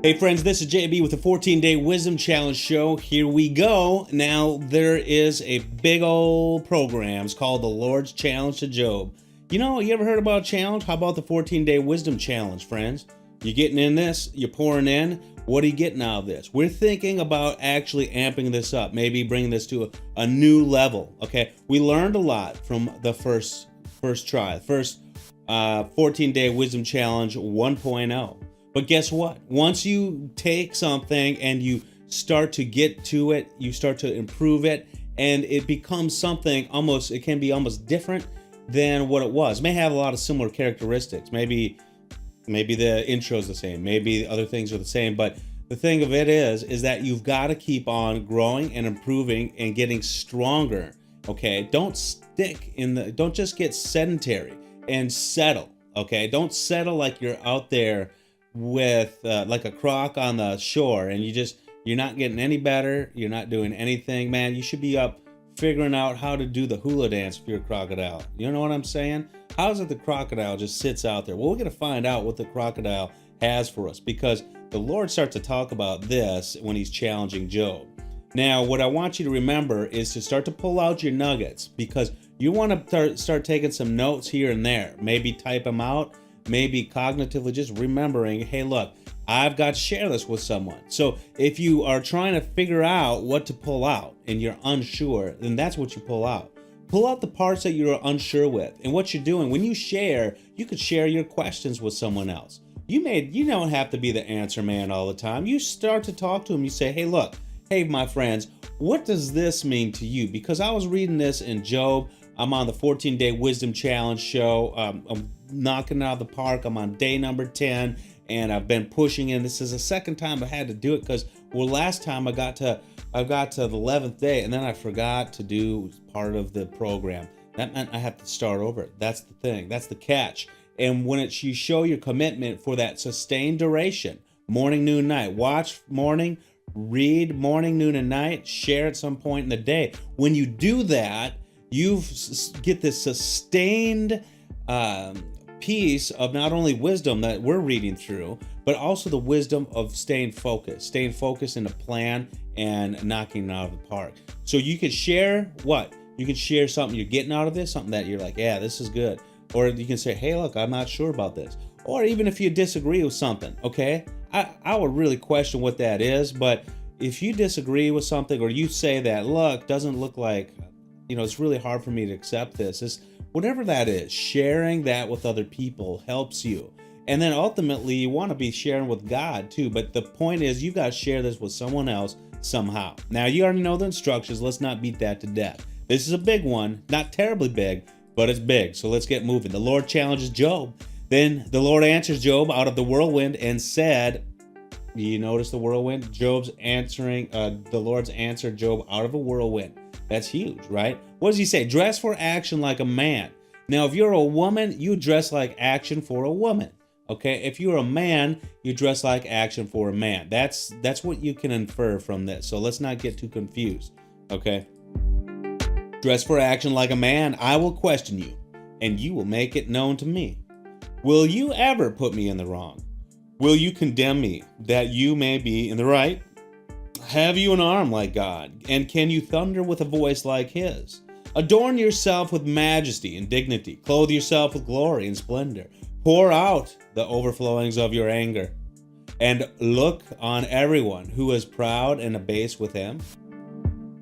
Hey friends, this is JB with the 14-Day Wisdom Challenge show. Here we go. Now, there is a big old program. It's called the Lord's Challenge to Job. You ever heard about a challenge? How about the 14-Day Wisdom Challenge, friends? You're getting in this, you're pouring in. What are you getting out of this? We're thinking about actually amping this up, maybe bringing this to a new level, okay? We learned a lot from the first try, 14-Day Wisdom Challenge 1.0. But guess what? Once you take something and you start to get to it, you start to improve it, and it becomes something it can be almost different than what it was. It may have a lot of similar characteristics. Maybe the intro is the same. Maybe other things are the same. But the thing of it is that you've got to keep on growing and improving and getting stronger. Okay? Don't just get sedentary and settle. Okay? Don't settle like you're out there with like a croc on the shore and you're not getting any better. You're not doing anything, man. You should be up figuring out how to do the hula dance if you're a crocodile. You know what I'm saying? How is it the crocodile just sits out there? Well, we're going to find out what the crocodile has for us, because the Lord starts to talk about this when he's challenging Job. Now, what I want you to remember is to start to pull out your nuggets, because you want to start taking some notes here and there. Maybe type them out. Maybe cognitively just remembering, hey, look, I've got to share this with someone. So if you are trying to figure out what to pull out and you're unsure, then that's what you pull out. Pull out the parts that you're unsure with. And what you're doing, when you share, you could share your questions with someone else. You don't have to be the answer man all the time. You start to talk to them. You say, hey, my friends, what does this mean to you? Because I was reading this in Job. I'm on the 14-Day Wisdom Challenge show. I'm knocking it out of the park. I'm on day number 10, and I've been pushing in. This is the second time I had to do it because, last time I got to the 11th day, and then I forgot to do part of the program. That meant I have to start over. That's the thing. That's the catch. And when you show your commitment for that sustained duration, morning, noon, night, watch morning, read morning, noon, and night, share at some point in the day. When you do that, you get this sustained piece of not only wisdom that we're reading through, but also the wisdom of staying focused in a plan and knocking it out of the park. So you can share what? You can share something you're getting out of this, something that you're like, yeah, this is good. Or you can say, hey, look, I'm not sure about this. Or even if you disagree with something, okay? I would really question what that is, but if you disagree with something, or you say that, look, doesn't look like, it's really hard for me to accept this. Whatever that is, sharing that with other people helps you. And then ultimately, you want to be sharing with God too. But the point is, you got to share this with someone else somehow. Now, you already know the instructions. Let's not beat that to death. This is a big one. Not terribly big, but it's big. So let's get moving. The Lord challenges Job. Then the Lord answers Job out of the whirlwind and said, you notice the whirlwind? The Lord's answered Job out of a whirlwind. That's huge, right? What does he say? Dress for action like a man. Now, if you're a woman, you dress like action for a woman. Okay? If you're a man, you dress like action for a man. That's what you can infer from this. So let's not get too confused. Okay? Dress for action like a man. I will question you, and you will make it known to me. Will you ever put me in the wrong? Will you condemn me that you may be in the right? Have you an arm like God, and can you thunder with a voice like his? Adorn yourself with majesty and dignity. Clothe yourself with glory and splendor. Pour out the overflowings of your anger, and look on everyone who is proud and abase with him.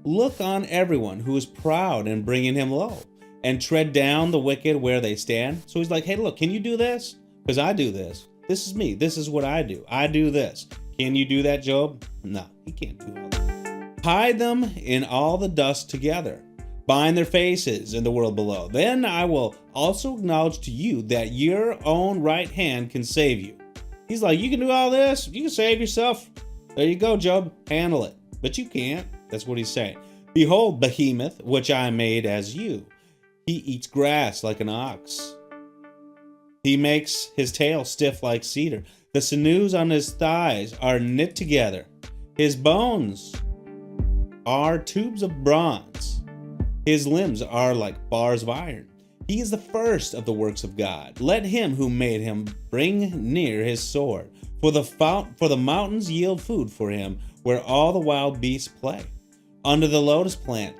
Look on everyone who is proud and bringing him low, and tread down the wicked where they stand. So he's like, hey, look, can you do this? Because I do this. This is me. This is what I do. I do this. Can you do that, Job? No, he can't do all that. Hide them in all the dust together. Bind their faces in the world below. Then I will also acknowledge to you that your own right hand can save you. He's like, you can do all this? You can save yourself. There you go, Job. Handle it. But you can't. That's what he's saying. Behold, behemoth, which I made as you. He eats grass like an ox. He makes his tail stiff like cedar. The sinews on his thighs are knit together. His bones are tubes of bronze. His limbs are like bars of iron. He is the first of the works of God. Let him who made him bring near his sword. For the mountains yield food for him, where all the wild beasts play. Under the lotus plant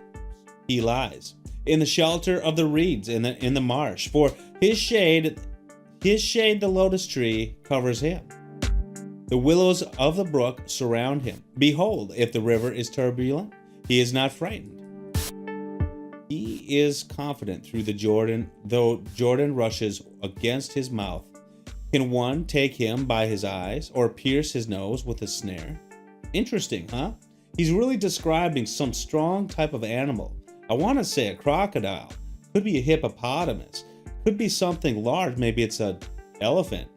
he lies, in the shelter of the reeds in the marsh. For his shade the lotus tree covers him. The willows of the brook surround him. Behold, if the river is turbulent, he is not frightened. He is confident through the Jordan, though Jordan rushes against his mouth. Can one take him by his eyes or pierce his nose with a snare? Interesting, huh? He's really describing some strong type of animal. I want to say a crocodile. Could be a hippopotamus. Could be something large. Maybe it's an elephant.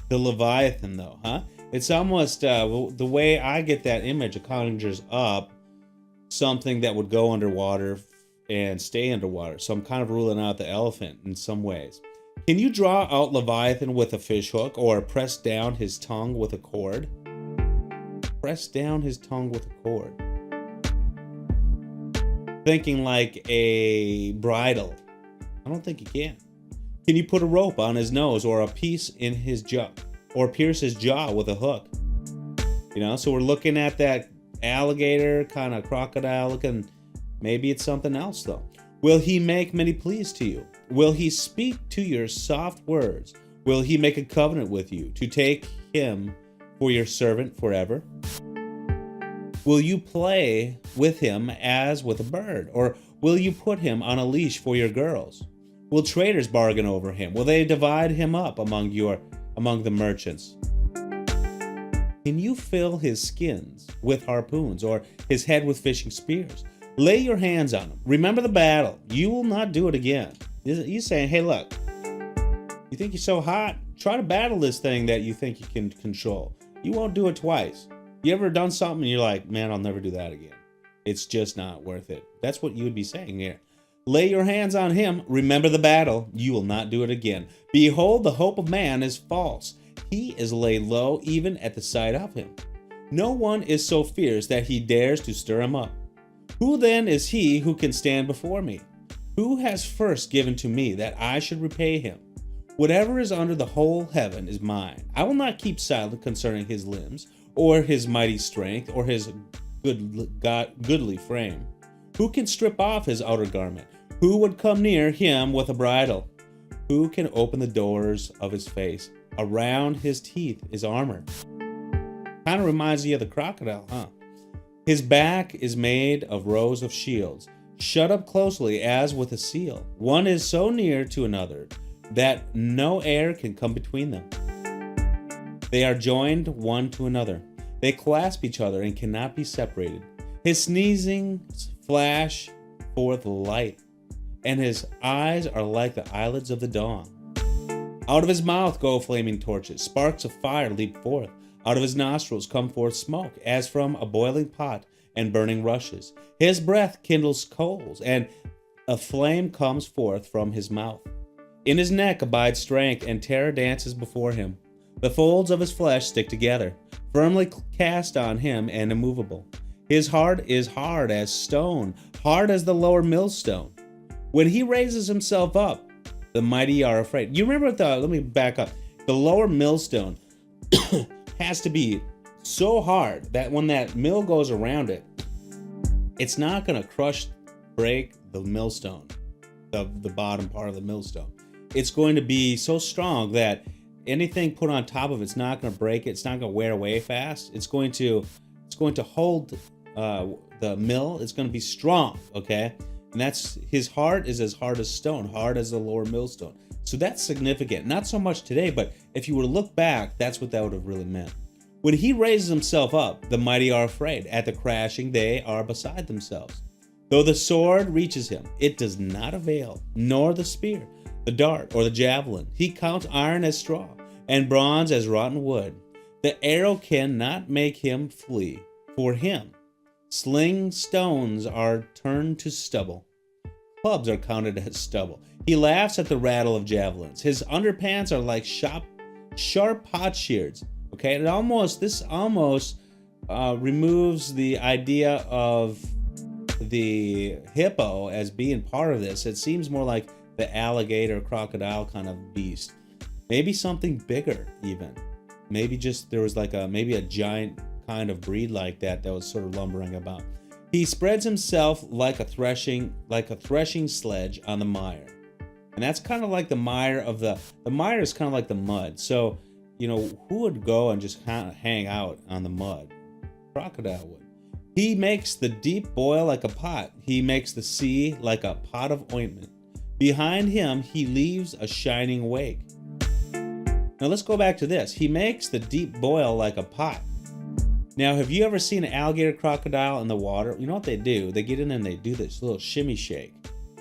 The Leviathan, though, huh? It's almost the way I get that image. It conjures up something that would go underwater and stay underwater. So I'm kind of ruling out the elephant in some ways. Can you draw out Leviathan with a fish hook or press down his tongue with a cord? Press down his tongue with a cord. Thinking like a bridle. I don't think you can. Can you put a rope on his nose or a piece in his jaw or pierce his jaw with a hook? So we're looking at that alligator kind of crocodile looking. Maybe it's something else though. Will he make many pleas to you? Will he speak to your soft words? Will he make a covenant with you to take him for your servant forever? Will you play with him as with a bird? Or will you put him on a leash for your girls? Will traders bargain over him? Will they divide him up among the merchants? Can you fill his skins with harpoons or his head with fishing spears? Lay your hands on him. Remember the battle. You will not do it again. He's saying, hey, look, you think you're so hot? Try to battle this thing that you think you can control. You won't do it twice. You ever done something and you're like, man, I'll never do that again. It's just not worth it. That's what you would be saying here. Lay your hands on him. Remember the battle. You will not do it again. Behold, the hope of man is false. He is laid low even at the sight of him. No one is so fierce that he dares to stir him up. Who then is he who can stand before me? Who has first given to me that I should repay him? Whatever is under the whole heaven is mine. I will not keep silent concerning his limbs, or his mighty strength, or his goodly frame. Who can strip off his outer garment? Who would come near him with a bridle? Who can open the doors of his face? Around his teeth is armor. Kind of reminds you of the crocodile, huh? His back is made of rows of shields, shut up closely as with a seal. One is so near to another that no air can come between them. They are joined one to another. They clasp each other and cannot be separated. His sneezing flash forth light, and his eyes are like the eyelids of the dawn. Out of his mouth go flaming torches. Sparks of fire leap forth. Out of his nostrils come forth smoke, as from a boiling pot and burning rushes. His breath kindles coals, and a flame comes forth from his mouth. In his neck abides strength, and terror dances before him. The folds of his flesh stick together, firmly cast on him and immovable. His heart is hard as stone, hard as the lower millstone. When he raises himself up, the mighty are afraid. You remember let me back up. The lower millstone has to be so hard that when that mill goes around it, it's not going to break the millstone, the bottom part of the millstone. It's going to be so strong that anything put on top of it's not going to break it. It's not going to wear away fast. It's going to hold the mill. It's going to be strong, okay? And that's, his heart is as hard as stone, hard as the lower millstone. So that's significant. Not so much today, but if you were to look back, that's what that would have really meant. When he raises himself up, the mighty are afraid. At the crashing, they are beside themselves. Though the sword reaches him, it does not avail, nor the spear, the dart, or the javelin. He counts iron as straw, and bronze as rotten wood. The arrow cannot make him flee. For him, sling stones are turned to stubble. Clubs are counted as stubble. He laughs at the rattle of javelins. His underpants are like sharp potsherds. Okay, this almost removes the idea of the hippo as being part of this. It seems more like the alligator crocodile kind of beast. Maybe something bigger even. Maybe just there was like maybe a giant kind of breed like that was sort of lumbering about. He spreads himself like a threshing sledge on the mire. And that's kind of like the mire of the mire is kind of like the mud. So, who would go and just kind of hang out on the mud? Crocodile would. He makes the deep boil like a pot. He makes the sea like a pot of ointment. Behind him, he leaves a shining wake. Now let's go back to this. He makes the deep boil like a pot. Now, have you ever seen an alligator crocodile in the water? You know what they do? They get in and they do this little shimmy shake.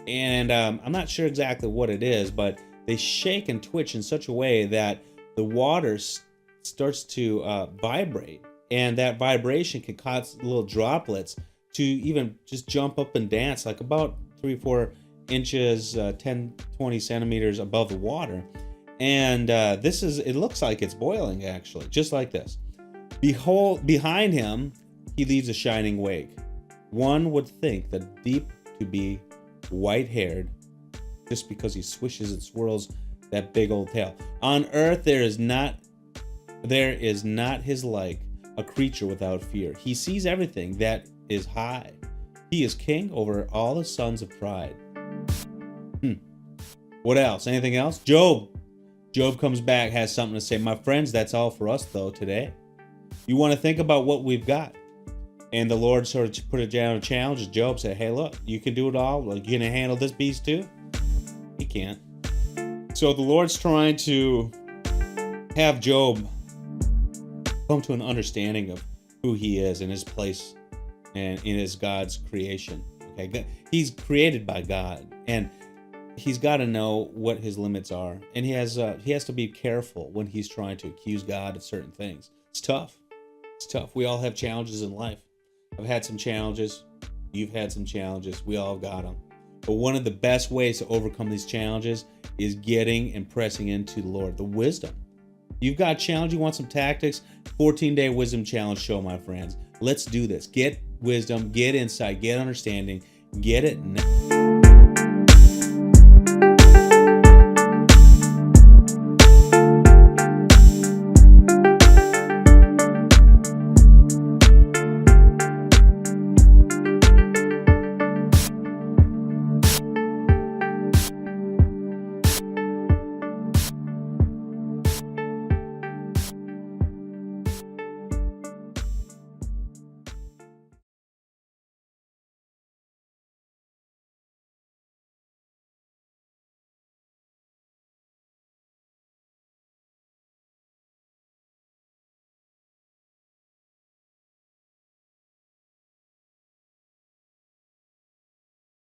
And I'm not sure exactly what it is, but they shake and twitch in such a way that the water starts to vibrate. And that vibration can cause little droplets to even just jump up and dance like about 3-4 inches, 10-20 centimeters above the water. And it looks like it's boiling actually, just like this. Behold, behind him, he leaves a shining wake. One would think the deep to be white-haired just because he swishes and swirls that big old tail. On earth, there is not his like, a creature without fear. He sees everything that is high. He is king over all the sons of pride. What else? Anything else? Job comes back, has something to say. My friends, that's all for us though today. You want to think about what we've got. And the Lord sort of put it down a challenge. As Job said, hey, look, you can do it all. Like, you gonna handle this beast too? He can't. So the Lord's trying to have Job come to an understanding of who he is and his place and in his God's creation. Okay, he's created by God, and he's got to know what his limits are, and he has to be careful when he's trying to accuse God of certain things. It's tough. We all have challenges in life. I've had some challenges. You've had some challenges. We all got them. But one of the best ways to overcome these challenges is getting and pressing into the Lord, the wisdom. You've got a challenge, you want some tactics, 14-day wisdom challenge show, my friends. Let's do this. Get wisdom, get insight, get understanding, get it now.